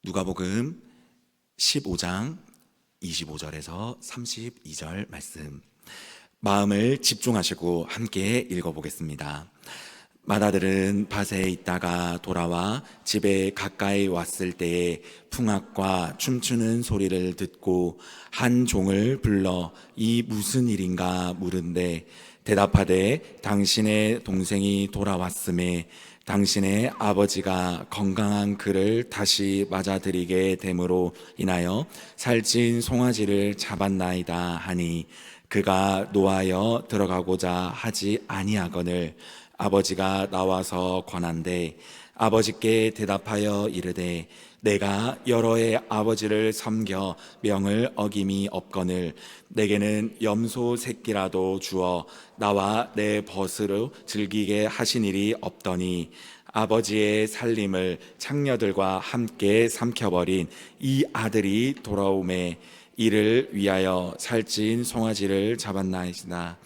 누가복음 15장 25절에서 32절 말씀, 마음을 집중하시고 함께 읽어보겠습니다. 마다들은 밭에 있다가 돌아와 집에 가까이 왔을 때에 풍악과 춤추는 소리를 듣고 한 종을 불러 이 무슨 일인가 물은데 대답하되 당신의 동생이 돌아왔음에 당신의 아버지가 건강한 그를 다시 맞아들이게 됨으로 인하여 살찐 송아지를 잡았나이다 하니 그가 노하여 들어가고자 하지 아니하거늘 아버지가 나와서 권한대 아버지께 대답하여 이르되 내가 여러 해 아버지를 섬겨 명을 어김이 없거늘 내게는 염소 새끼라도 주어 나와 내 벗으로 즐기게 하신 일이 없더니 아버지의 살림을 창녀들과 함께 삼켜버린 이 아들이 돌아오매 이를 위하여 살찐 송아지를 잡았나이다.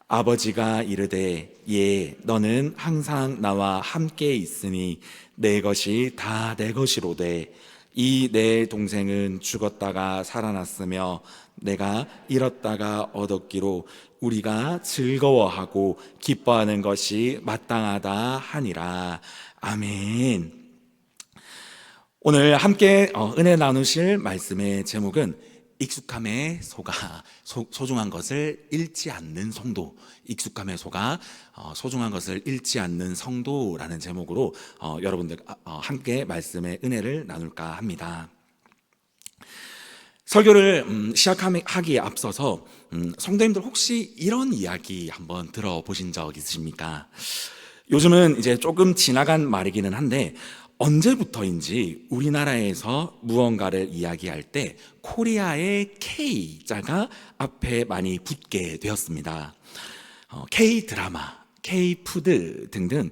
아버지가 이르되 예 너는 항상 나와 함께 있으니 내 것이 다 내 것이로되 이 내 동생은 죽었다가 살아났으며 내가 잃었다가 얻었기로 우리가 즐거워하고 기뻐하는 것이 마땅하다 하니라. 아멘. 오늘 함께 은혜 나누실 말씀의 제목은 익숙함에 속아 소중한 것을 잃지 않는 성도, 익숙함에 속아 소중한 것을 잃지 않는 성도라는 제목으로 여러분들 함께 말씀의 은혜를 나눌까 합니다. 설교를 시작하기에 앞서서 성도님들 혹시 이런 이야기 한번 들어보신 적 있으십니까? 요즘은 이제 조금 지나간 말이기는 한데 언제부터인지 우리나라에서 무언가를 이야기할 때 코리아의 K자가 앞에 많이 붙게 되었습니다. K-드라마, K-푸드 등등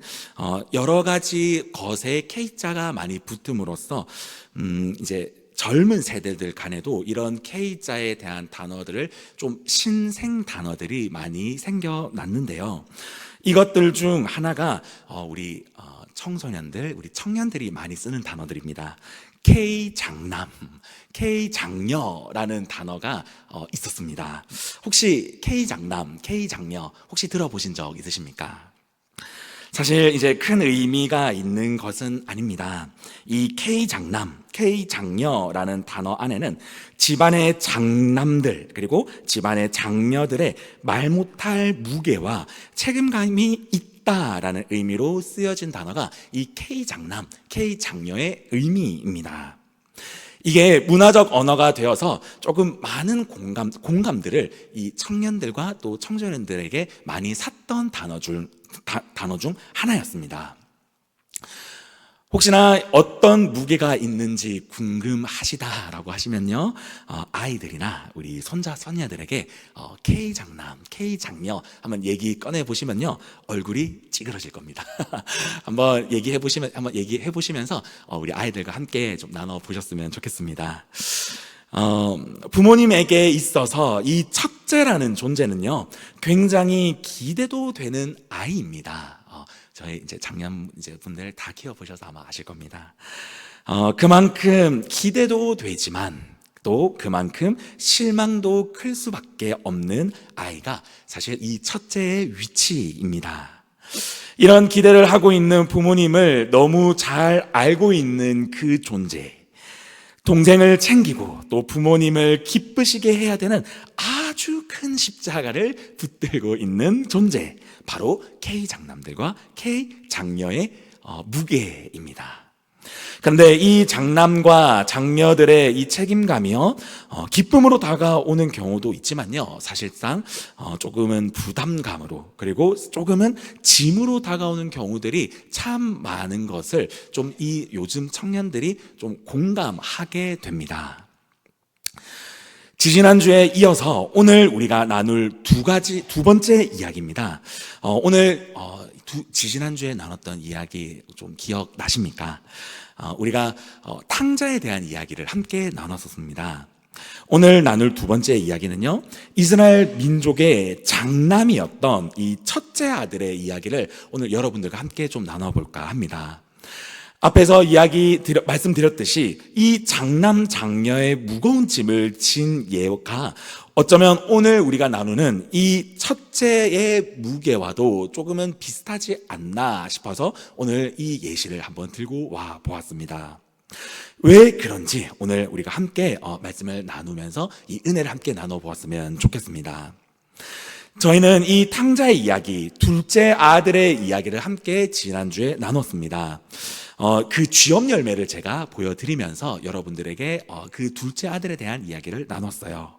여러 가지 것에 K자가 많이 붙음으로써 이제 젊은 세대들 간에도 이런 K자에 대한 단어들을 좀 신생 단어들이 많이 생겨났는데요. 이것들 중 하나가 우리 청소년들, 우리 청년들이 많이 쓰는 단어들입니다. K장남, K장녀라는 단어가 있었습니다. 혹시 K장남, K장녀 혹시 들어보신 적 있으십니까? 사실 이제 큰 의미가 있는 것은 아닙니다. 이 K장남, K장녀라는 단어 안에는 집안의 장남들 그리고 집안의 장녀들의 말 못할 무게와 책임감이 있다라는 의미로 쓰여진 단어가 이 K장남, K장녀의 의미입니다. 이게 문화적 언어가 되어서 조금 많은 공감들을 이 청년들과 또 청소년들에게 많이 샀던 단어 중 하나였습니다. 혹시나 어떤 무게가 있는지 궁금하시다라고 하시면요, 아이들이나 우리 손자, 손녀들에게 K장남, K장녀 한번 얘기 꺼내보시면요, 얼굴이 찌그러질 겁니다. 한번 얘기해 보시면서 우리 아이들과 함께 좀 나눠보셨으면 좋겠습니다. 부모님에게 있어서 이 첫째라는 존재는요, 굉장히 기대도 되는 아이입니다. 저희 이제 장년 분들 다 키워보셔서 아마 아실 겁니다. 그만큼 기대도 되지만 또 그만큼 실망도 클 수밖에 없는 아이가 사실 이 첫째의 위치입니다. 이런 기대를 하고 있는 부모님을 너무 잘 알고 있는 그 존재, 동생을 챙기고 또 부모님을 기쁘시게 해야 되는 아주 큰 십자가를 붙들고 있는 존재, 바로 K장남들과 K장녀의 무게입니다. 그런데 이 장남과 장녀들의 이 책임감이요, 기쁨으로 다가오는 경우도 있지만요, 사실상 조금은 부담감으로 그리고 조금은 짐으로 다가오는 경우들이 참 많은 것을 좀 이 요즘 청년들이 좀 공감하게 됩니다. 지지난주에 이어서 오늘 우리가 나눌 두 번째 이야기입니다. 오늘 지지난주에 나눴던 이야기 좀 기억나십니까? 우리가 탕자에 대한 이야기를 함께 나눴었습니다. 오늘 나눌 두 번째 이야기는요, 이스라엘 민족의 장남이었던 이 첫째 아들의 이야기를 오늘 여러분들과 함께 좀 나눠볼까 합니다. 앞에서 말씀드렸듯이 이 장남 장녀의 무거운 짐을 진 예가 어쩌면 오늘 우리가 나누는 이 첫째의 무게와도 조금은 비슷하지 않나 싶어서 오늘 이 예시를 한번 들고 와 보았습니다. 왜 그런지 오늘 우리가 함께 말씀을 나누면서 이 은혜를 함께 나눠보았으면 좋겠습니다. 저희는 이 탕자의 이야기, 둘째 아들의 이야기를 함께 지난주에 나눴습니다. 그 쥐업 열매를 제가 보여드리면서 여러분들에게 그 둘째 아들에 대한 이야기를 나눴어요.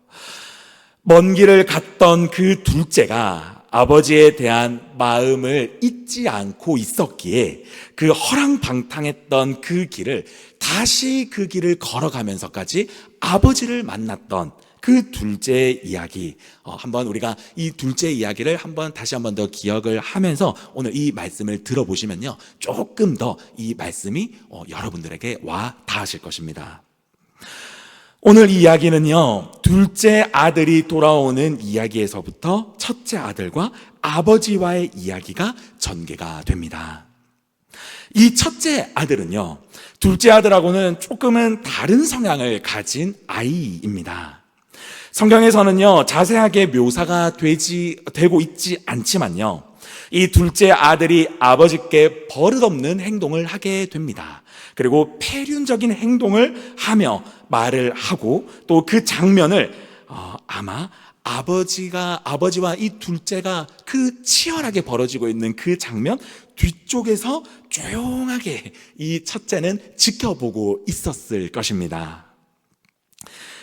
먼 길을 갔던 그 둘째가 아버지에 대한 마음을 잊지 않고 있었기에 그 허랑방탕했던 그 길을 다시 그 길을 걸어가면서까지 아버지를 만났던 그 둘째 이야기, 한번 우리가 이 둘째 이야기를 다시 한번 더 기억을 하면서 오늘 이 말씀을 들어보시면요, 조금 더 이 말씀이 여러분들에게 와 닿으실 것입니다. 오늘 이 이야기는요, 둘째 아들이 돌아오는 이야기에서부터 첫째 아들과 아버지와의 이야기가 전개가 됩니다. 이 첫째 아들은요, 둘째 아들하고는 조금은 다른 성향을 가진 아이입니다. 성경에서는요, 자세하게 묘사가 되고 있지 않지만요, 이 둘째 아들이 아버지께 버릇없는 행동을 하게 됩니다. 그리고 폐륜적인 행동을 하며 말을 하고 또 그 장면을 아마 아버지와 이 둘째가 그 치열하게 벌어지고 있는 그 장면 뒤쪽에서 조용하게 이 첫째는 지켜보고 있었을 것입니다.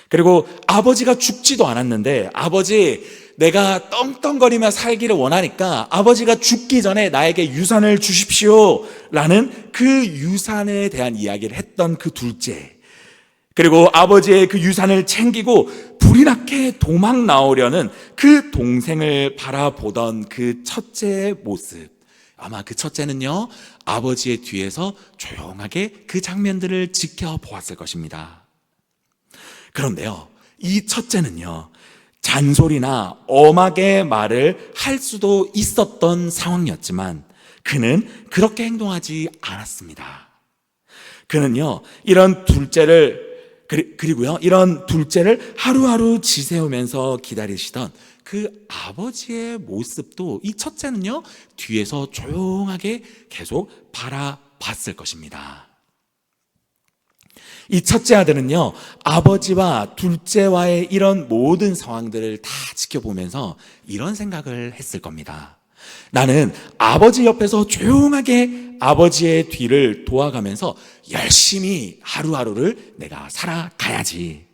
그리고 아버지가 죽지도 않았는데, 아버지, 내가 떵떵거리며 살기를 원하니까 아버지가 죽기 전에 나에게 유산을 주십시오 라는 그 유산에 대한 이야기를 했던 그 둘째, 그리고 아버지의 그 유산을 챙기고 불이 나게 도망 나오려는 그 동생을 바라보던 그 첫째의 모습, 아마 그 첫째는요, 아버지의 뒤에서 조용하게 그 장면들을 지켜보았을 것입니다. 그런데요, 이 첫째는요, 잔소리나 엄하게 말을 할 수도 있었던 상황이었지만 그는 그렇게 행동하지 않았습니다. 그는요, 이런 둘째를 하루하루 지새우면서 기다리시던 그 아버지의 모습도 이 첫째는요, 뒤에서 조용하게 계속 바라봤을 것입니다. 이 첫째 아들은요, 아버지와 둘째와의 이런 모든 상황들을 다 지켜보면서 이런 생각을 했을 겁니다. 나는 아버지 옆에서 조용하게 아버지의 뒤를 도와가면서 열심히 하루하루를 내가 살아가야지.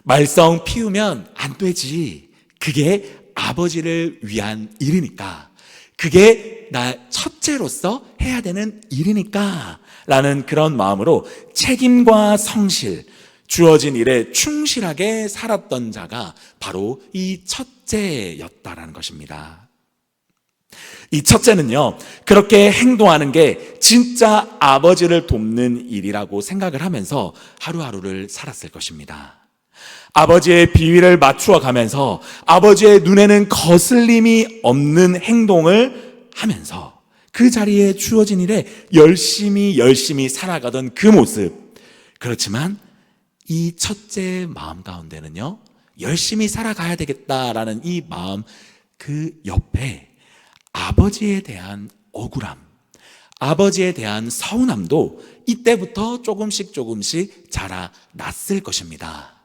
말썽 피우면 안 되지. 그게 아버지를 위한 일이니까. 그게 나 첫째로서 해야 되는 일이니까 라는 그런 마음으로 책임과 성실, 주어진 일에 충실하게 살았던 자가 바로 이 첫째였다라는 것입니다. 이 첫째는요, 그렇게 행동하는 게 진짜 아버지를 돕는 일이라고 생각을 하면서 하루하루를 살았을 것입니다. 아버지의 비위를 맞추어 가면서 아버지의 눈에는 거슬림이 없는 행동을 하면서 그 자리에 주어진 일에 열심히 살아가던 그 모습. 그렇지만 이 첫째의 마음 가운데는요, 열심히 살아가야 되겠다라는 이 마음 그 옆에 아버지에 대한 억울함, 아버지에 대한 서운함도 이때부터 조금씩 자라났을 것입니다.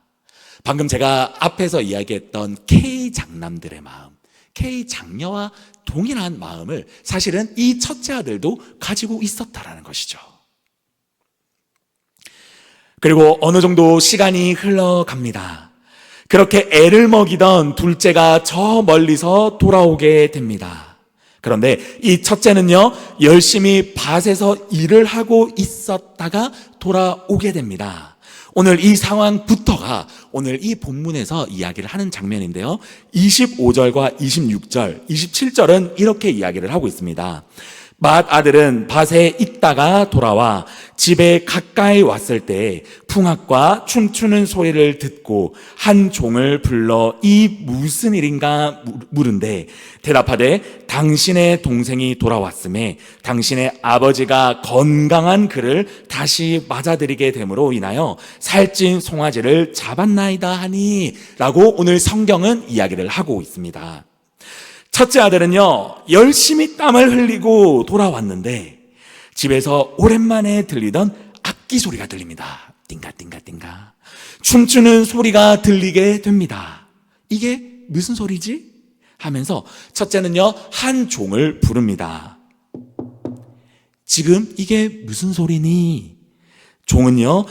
방금 제가 앞에서 이야기했던 K 장남들의 마음, K 장녀와 동일한 마음을 사실은 이 첫째 아들도 가지고 있었다라는 것이죠. 그리고 어느 정도 시간이 흘러갑니다. 그렇게 애를 먹이던 둘째가 저 멀리서 돌아오게 됩니다. 그런데 이 첫째는요, 열심히 밭에서 일을 하고 있었다가 돌아오게 됩니다. 오늘 이 상황부터가 오늘 이 본문에서 이야기를 하는 장면인데요, 25절과 26절, 27절은 이렇게 이야기를 하고 있습니다. 맏아들은 밭에 있다가 돌아와 집에 가까이 왔을 때 풍악과 춤추는 소리를 듣고 한 종을 불러 이 무슨 일인가 물은데 대답하되 당신의 동생이 돌아왔음에 당신의 아버지가 건강한 그를 다시 맞아들이게 됨으로 인하여 살찐 송아지를 잡았나이다 하니 라고 오늘 성경은 이야기를 하고 있습니다. 첫째 아들은요, 열심히 땀을 흘리고 돌아왔는데 집에서 오랜만에 들리던 악기 소리가 들립니다. 띵가띵가띵가. 춤추는 소리가 들리게 됩니다. 이게 무슨 소리지? 하면서 첫째는요, 한 종을 부릅니다. 지금 이게 무슨 소리니? 종은요,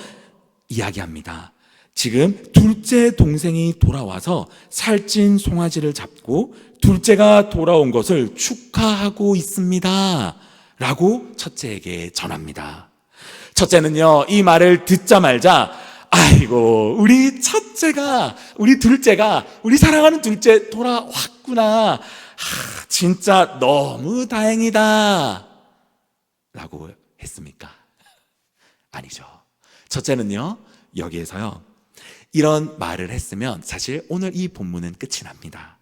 이야기합니다. 지금 둘째 동생이 돌아와서 살찐 송아지를 잡고 둘째가 돌아온 것을 축하하고 있습니다. 라고 첫째에게 전합니다. 첫째는요, 이 말을 듣자마자 아이고, 우리 첫째가, 우리 둘째가, 우리 사랑하는 둘째 돌아왔구나. 진짜 너무 다행이다. 라고 했습니까? 아니죠. 첫째는요, 여기에서요, 이런 말을 했으면 사실 오늘 이 본문은 끝이 납니다.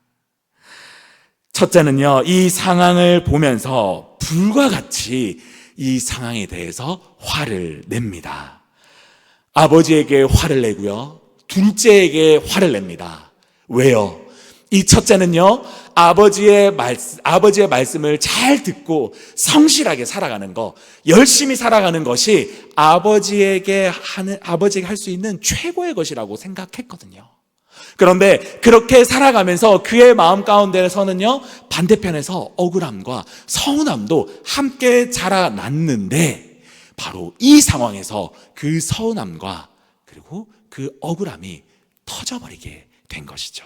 첫째는요, 이 상황을 보면서 불과 같이 이 상황에 대해서 화를 냅니다. 아버지에게 화를 내고요, 둘째에게 화를 냅니다. 왜요? 이 첫째는요, 아버지의 말씀을 잘 듣고 성실하게 살아가는 거, 열심히 살아가는 것이 아버지에게 할 수 있는 최고의 것이라고 생각했거든요. 그런데 그렇게 살아가면서 그의 마음 가운데서는요, 반대편에서 억울함과 서운함도 함께 자라났는데 바로 이 상황에서 그 서운함과 그리고 그 억울함이 터져버리게 된 것이죠.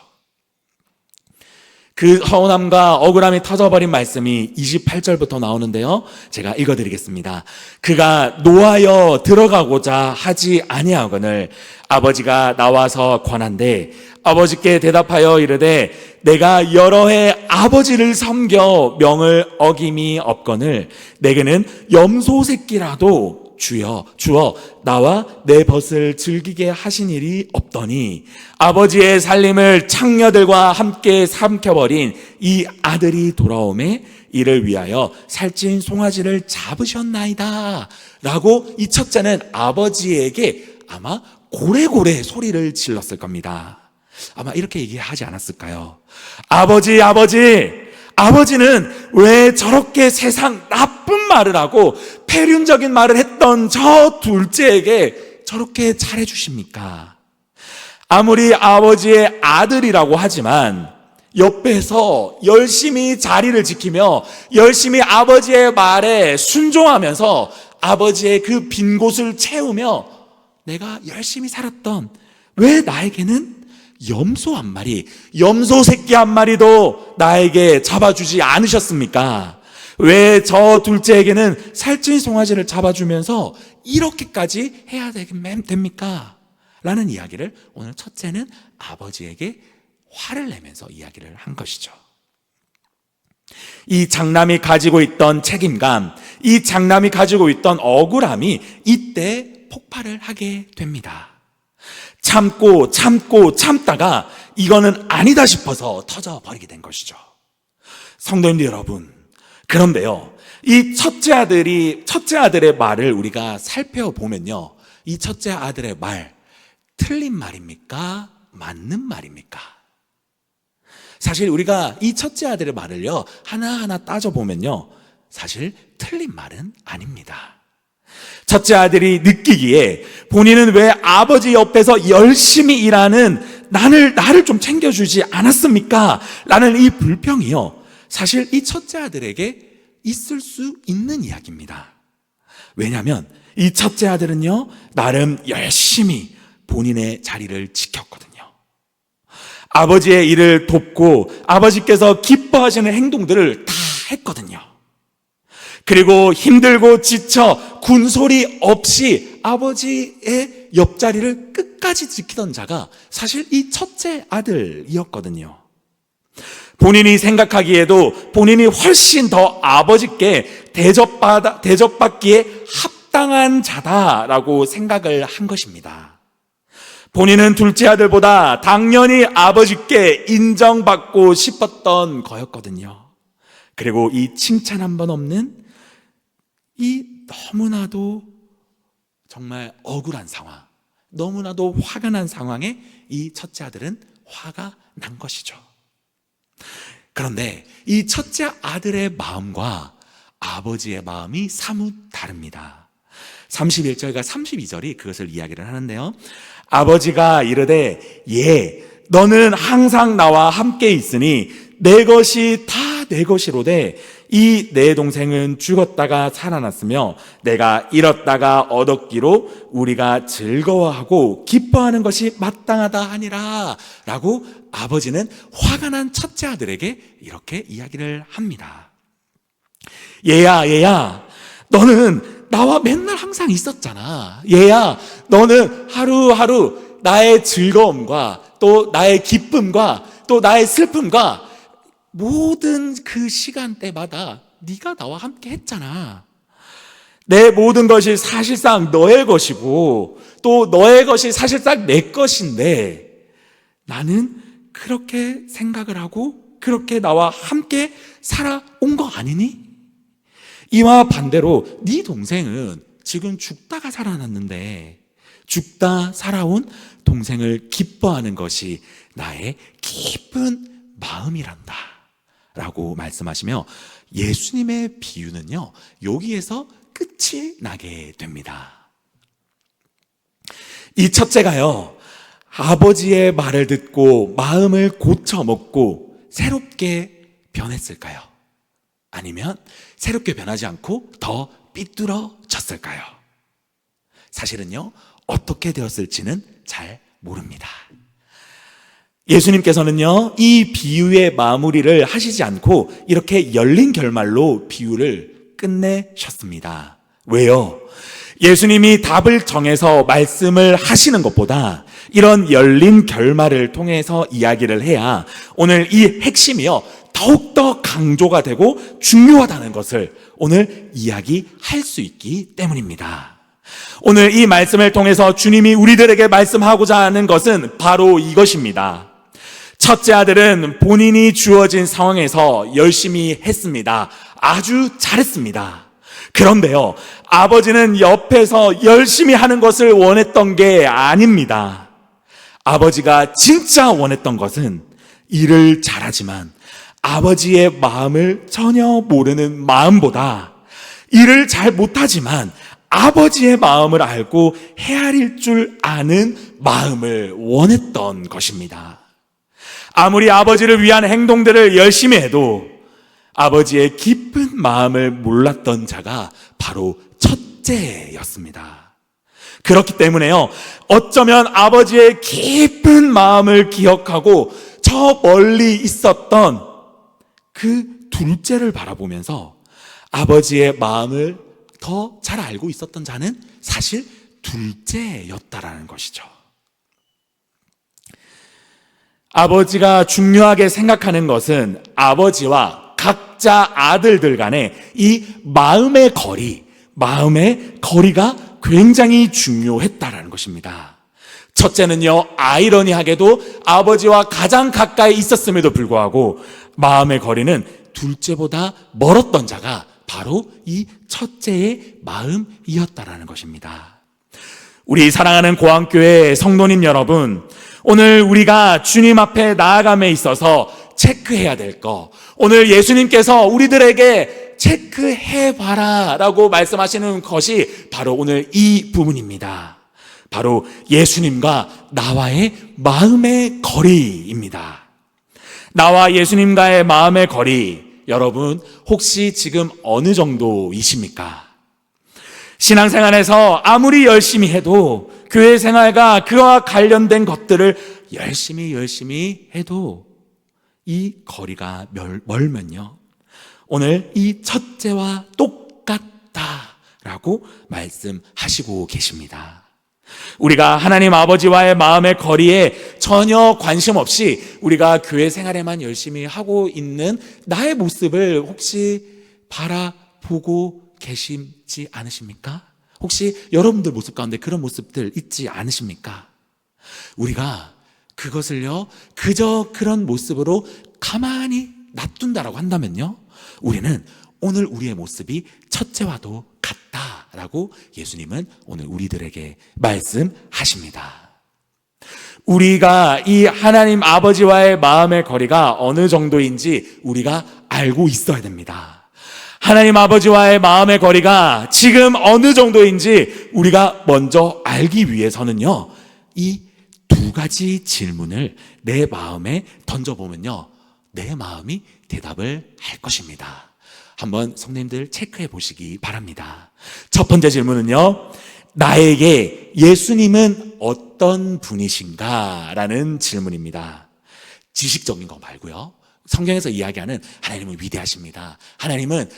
그 서운함과 억울함이 터져버린 말씀이 28절부터 나오는데요, 제가 읽어드리겠습니다. 그가 노하여 들어가고자 하지 아니하거늘 아버지가 나와서 권한대 아버지께 대답하여 이르되 내가 여러 해 아버지를 섬겨 명을 어김이 없거늘 내게는 염소 새끼라도 주어 나와 내 벗을 즐기게 하신 일이 없더니 아버지의 살림을 창녀들과 함께 삼켜버린 이 아들이 돌아오매 이를 위하여 살찐 송아지를 잡으셨나이다 라고 이 첫째는 아버지에게 아마 고래고래 소리를 질렀을 겁니다. 아마 이렇게 얘기하지 않았을까요? 아버지는 왜 저렇게 세상 나쁜 말을 하고 폐륜적인 말을 했던 저 둘째에게 저렇게 잘해주십니까? 아무리 아버지의 아들이라고 하지만 옆에서 열심히 자리를 지키며 열심히 아버지의 말에 순종하면서 아버지의 그 빈 곳을 채우며 내가 열심히 살았던, 왜 나에게는 염소 한 마리, 염소 새끼 한 마리도 나에게 잡아주지 않으셨습니까? 왜 저 둘째에게는 살찐 송아지를 잡아주면서 이렇게까지 해야 됩니까? 라는 이야기를 오늘 첫째는 아버지에게 화를 내면서 이야기를 한 것이죠. 이 장남이 가지고 있던 책임감, 이 장남이 가지고 있던 억울함이 이때 폭발을 하게 됩니다. 참다가 이거는 아니다 싶어서 터져버리게 된 것이죠. 성도님들 여러분, 그런데요, 이 첫째 아들의 말을 우리가 살펴보면요, 이 첫째 아들의 말, 틀린 말입니까? 맞는 말입니까? 사실 우리가 이 첫째 아들의 말을요, 하나하나 따져보면요, 사실 틀린 말은 아닙니다. 첫째 아들이 느끼기에 본인은 왜 아버지 옆에서 열심히 일하는 나를 좀 챙겨주지 않았습니까? 라는 이 불평이요, 사실 이 첫째 아들에게 있을 수 있는 이야기입니다. 왜냐하면 이 첫째 아들은요, 나름 열심히 본인의 자리를 지켰거든요. 아버지의 일을 돕고 아버지께서 기뻐하시는 행동들을 다 했거든요. 그리고 힘들고 지쳐 군소리 없이 아버지의 옆자리를 끝까지 지키던 자가 사실 이 첫째 아들이었거든요. 본인이 생각하기에도 본인이 훨씬 더 아버지께 대접받기에 합당한 자다라고 생각을 한 것입니다. 본인은 둘째 아들보다 당연히 아버지께 인정받고 싶었던 거였거든요. 그리고 이 칭찬 한 번 없는 이 너무나도 정말 억울한 상황, 너무나도 화가 난 상황에 이 첫째 아들은 화가 난 것이죠. 그런데 이 첫째 아들의 마음과 아버지의 마음이 사뭇 다릅니다. 31절과 32절이 그것을 이야기를 하는데요. 아버지가 이르되 너는 항상 나와 함께 있으니 내 것이 다 내 것이로되 이 내 동생은 죽었다가 살아났으며 내가 잃었다가 얻었기로 우리가 즐거워하고 기뻐하는 것이 마땅하다 하니라 라고 아버지는 화가 난 첫째 아들에게 이렇게 이야기를 합니다. 얘야 너는 나와 맨날 항상 있었잖아. 얘야 너는 하루하루 나의 즐거움과 또 나의 기쁨과 또 나의 슬픔과 모든 그 시간대마다 네가 나와 함께 했잖아. 내 모든 것이 사실상 너의 것이고 또 너의 것이 사실상 내 것인데 나는 그렇게 생각을 하고 그렇게 나와 함께 살아온 거 아니니? 이와 반대로 네 동생은 지금 죽다가 살아났는데 죽다 살아온 동생을 기뻐하는 것이 나의 깊은 마음이란다 라고 말씀하시며 예수님의 비유는요 여기에서 끝이 나게 됩니다. 이 첫째가요 아버지의 말을 듣고 마음을 고쳐먹고 새롭게 변했을까요? 아니면 새롭게 변하지 않고 더 삐뚤어졌을까요? 사실은요 어떻게 되었을지는 잘 모릅니다. 예수님께서는요 이 비유의 마무리를 하시지 않고 이렇게 열린 결말로 비유를 끝내셨습니다. 왜요? 예수님이 답을 정해서 말씀을 하시는 것보다 이런 열린 결말을 통해서 이야기를 해야 오늘 이 핵심이요 더욱더 강조가 되고 중요하다는 것을 오늘 이야기할 수 있기 때문입니다. 오늘 이 말씀을 통해서 주님이 우리들에게 말씀하고자 하는 것은 바로 이것입니다. 첫째 아들은 본인이 주어진 상황에서 열심히 했습니다. 아주 잘했습니다. 그런데요, 아버지는 옆에서 열심히 하는 것을 원했던 게 아닙니다. 아버지가 진짜 원했던 것은 일을 잘하지만 아버지의 마음을 전혀 모르는 마음보다 일을 잘 못하지만 아버지의 마음을 알고 헤아릴 줄 아는 마음을 원했던 것입니다. 아무리 아버지를 위한 행동들을 열심히 해도 아버지의 깊은 마음을 몰랐던 자가 바로 첫째였습니다. 그렇기 때문에요, 어쩌면 아버지의 깊은 마음을 기억하고 저 멀리 있었던 그 둘째를 바라보면서 아버지의 마음을 더 잘 알고 있었던 자는 사실 둘째였다라는 것이죠. 아버지가 중요하게 생각하는 것은 아버지와 각자 아들들 간의 이 마음의 거리가 굉장히 중요했다라는 것입니다. 첫째는요, 아이러니하게도 아버지와 가장 가까이 있었음에도 불구하고 마음의 거리는 둘째보다 멀었던 자가 바로 이 첫째의 마음이었다라는 것입니다. 우리 사랑하는 고항교회 성도님 여러분, 오늘 우리가 주님 앞에 나아감에 있어서 체크해야 될 거, 오늘 예수님께서 우리들에게 체크해봐라 라고 말씀하시는 것이 바로 오늘 이 부분입니다. 바로 예수님과 나와의 마음의 거리입니다. 나와 예수님과의 마음의 거리, 여러분 혹시 지금 어느 정도이십니까? 신앙생활에서 아무리 열심히 해도 교회 생활과 그와 관련된 것들을 열심히 해도 이 거리가 멀면요, 오늘 이 첫째와 똑같다라고 말씀하시고 계십니다. 우리가 하나님 아버지와의 마음의 거리에 전혀 관심 없이 우리가 교회 생활에만 열심히 하고 있는 나의 모습을 혹시 바라보고 계시지 않으십니까? 혹시 여러분들 모습 가운데 그런 모습들 있지 않으십니까? 우리가 그것을요, 그저 그런 모습으로 가만히 놔둔다라고 한다면요, 우리는 오늘 우리의 모습이 첫째와도 같다라고 예수님은 오늘 우리들에게 말씀하십니다. 우리가 이 하나님 아버지와의 마음의 거리가 어느 정도인지 우리가 알고 있어야 됩니다. 하나님 아버지와의 마음의 거리가 지금 어느 정도인지 우리가 먼저 알기 위해서는요, 이 두 가지 질문을 내 마음에 던져보면요, 내 마음이 대답을 할 것입니다. 한번 성도님들 체크해 보시기 바랍니다. 첫 번째 질문은요, 나에게 예수님은 어떤 분이신가? 라는 질문입니다. 지식적인 거 말고요, 성경에서 이야기하는 하나님은 위대하십니다, 하나님은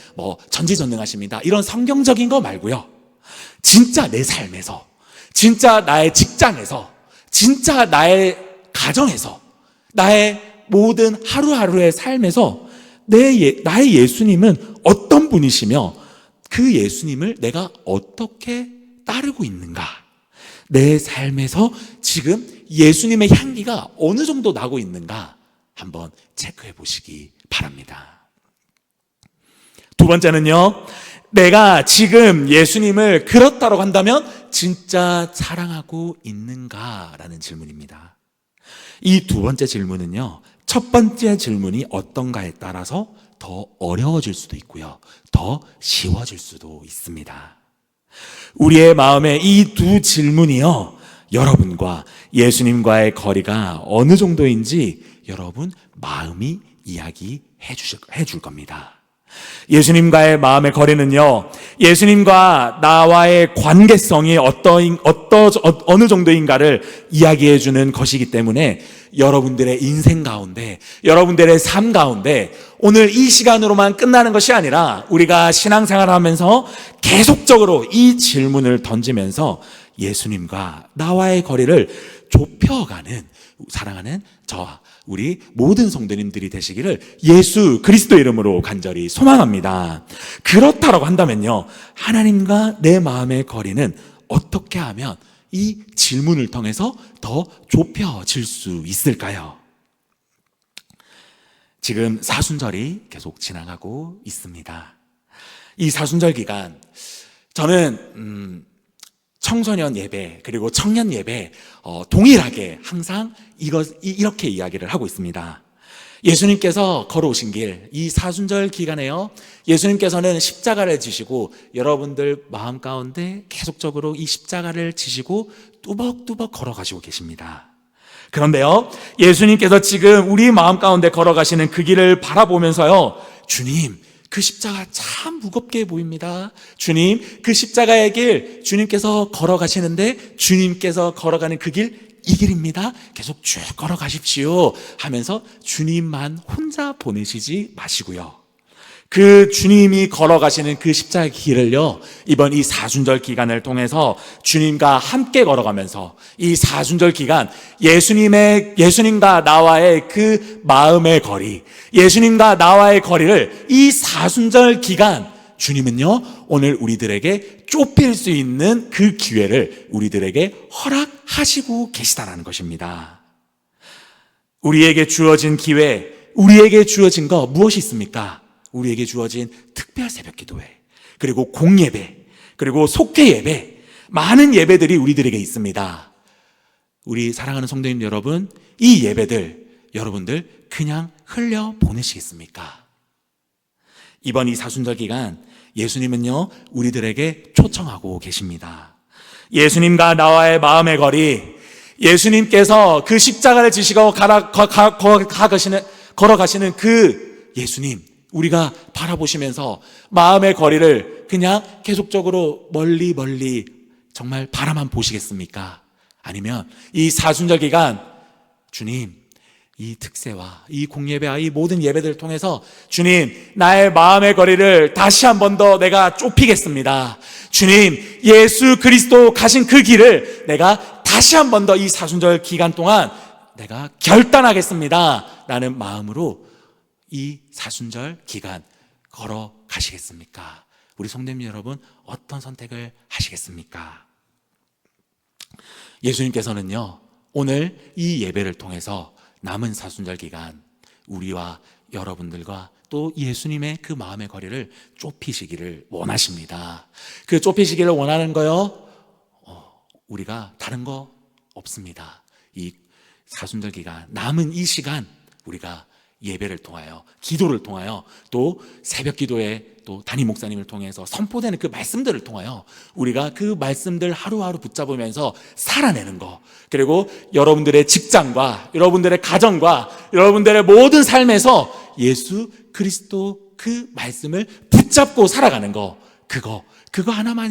전지전능하십니다, 이런 성경적인 거 말고요, 진짜 내 삶에서, 진짜 나의 직장에서, 진짜 나의 가정에서, 나의 모든 하루하루의 삶에서 나의 예수님은 어떤 분이시며 그 예수님을 내가 어떻게 따르고 있는가? 내 삶에서 지금 예수님의 향기가 어느 정도 나고 있는가? 한번 체크해 보시기 바랍니다. 두 번째는요, 내가 지금 예수님을 그렇다고 한다면 진짜 사랑하고 있는가라는 질문입니다. 이 두 번째 질문은요, 첫 번째 질문이 어떤가에 따라서 더 어려워질 수도 있고요, 더 쉬워질 수도 있습니다. 우리의 마음에 이 두 질문이요, 여러분과 예수님과의 거리가 어느 정도인지 여러분 마음이 이야기해 줄 겁니다. 예수님과의 마음의 거리는요, 예수님과 나와의 관계성이 어느 정도인가를 이야기해 주는 것이기 때문에 여러분들의 인생 가운데, 여러분들의 삶 가운데 오늘 이 시간으로만 끝나는 것이 아니라 우리가 신앙생활을 하면서 계속적으로 이 질문을 던지면서 예수님과 나와의 거리를 좁혀가는, 사랑하는 저와 우리 모든 성도님들이 되시기를 예수 그리스도 이름으로 간절히 소망합니다. 그렇다고 한다면요, 하나님과 내 마음의 거리는 어떻게 하면 이 질문을 통해서 더 좁혀질 수 있을까요? 지금 사순절이 계속 지나가고 있습니다. 이 사순절 기간, 저는 청소년 예배 그리고 청년 예배 동일하게 항상 이렇게 이야기를 하고 있습니다. 예수님께서 걸어오신 길, 이 사순절 기간에요, 예수님께서는 십자가를 지시고 여러분들 마음 가운데 계속적으로 이 십자가를 지시고 뚜벅뚜벅 걸어가시고 계십니다. 그런데요, 예수님께서 지금 우리 마음 가운데 걸어가시는 그 길을 바라보면서요, 주님, 그 십자가 참 무겁게 보입니다. 주님, 그 십자가의 길 주님께서 걸어가시는데 주님께서 걸어가는 그 길, 이 길입니다. 계속 쭉 걸어가십시오 하면서 주님만 혼자 보내시지 마시고요, 그 주님이 걸어가시는 그 십자가의 길을요, 이번 이 사순절 기간을 통해서 주님과 함께 걸어가면서 이 사순절 기간 예수님과 나와의 그 마음의 거리, 예수님과 나와의 거리를 이 사순절 기간 주님은요, 오늘 우리들에게 좁힐 수 있는 그 기회를 우리들에게 허락하시고 계시다라는 것입니다. 우리에게 주어진 기회, 우리에게 주어진 거 무엇이 있습니까? 우리에게 주어진 특별 새벽 기도회, 그리고 공예배, 그리고 속회 예배, 많은 예배들이 우리들에게 있습니다. 우리 사랑하는 성도님 여러분, 이 예배들 여러분들 그냥 흘려 보내시겠습니까? 이번 이 사순절 기간 예수님은요, 우리들에게 초청하고 계십니다. 예수님과 나와의 마음의 거리, 예수님께서 그 십자가를 지시고 걸어가시는 그 예수님, 우리가 바라보시면서 마음의 거리를 그냥 계속적으로 멀리 정말 바라만 보시겠습니까? 아니면 이 사순절 기간, 주님, 이 특세와 이 공예배와 이 모든 예배들을 통해서 주님, 나의 마음의 거리를 다시 한 번 더 내가 좁히겠습니다. 주님, 예수 그리스도 가신 그 길을 내가 다시 한 번 더 이 사순절 기간 동안 내가 결단하겠습니다 라는 마음으로 이 사순절 기간 걸어 가시겠습니까? 우리 성도님 여러분, 어떤 선택을 하시겠습니까? 예수님께서는요, 오늘 이 예배를 통해서 남은 사순절 기간 우리와 여러분들과 또 예수님의 그 마음의 거리를 좁히시기를 원하십니다. 그 좁히시기를 원하는 거요, 우리가 다른 거 없습니다. 이 사순절 기간 남은 이 시간 우리가 예배를 통하여, 기도를 통하여, 또 새벽 기도에 또 담임 목사님을 통해서 선포되는 그 말씀들을 통하여 우리가 그 말씀들 하루하루 붙잡으면서 살아내는 거, 그리고 여러분들의 직장과 여러분들의 가정과 여러분들의 모든 삶에서 예수 그리스도 그 말씀을 붙잡고 살아가는 거, 그거 하나만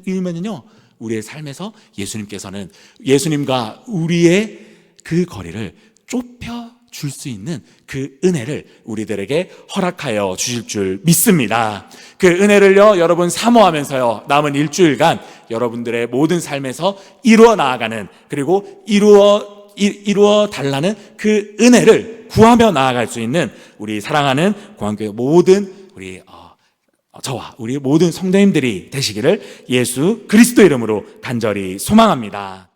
읽으면요, 우리의 삶에서 예수님께서는 예수님과 우리의 그 거리를 좁혀 줄 수 있는 그 은혜를 우리들에게 허락하여 주실 줄 믿습니다. 그 은혜를요, 여러분 사모하면서요, 남은 일주일간 여러분들의 모든 삶에서 이루어 나아가는, 그리고 이루어 달라는 그 은혜를 구하며 나아갈 수 있는 우리 사랑하는 공항교회 모든 우리 저와 우리 모든 성도님들이 되시기를 예수 그리스도 이름으로 간절히 소망합니다.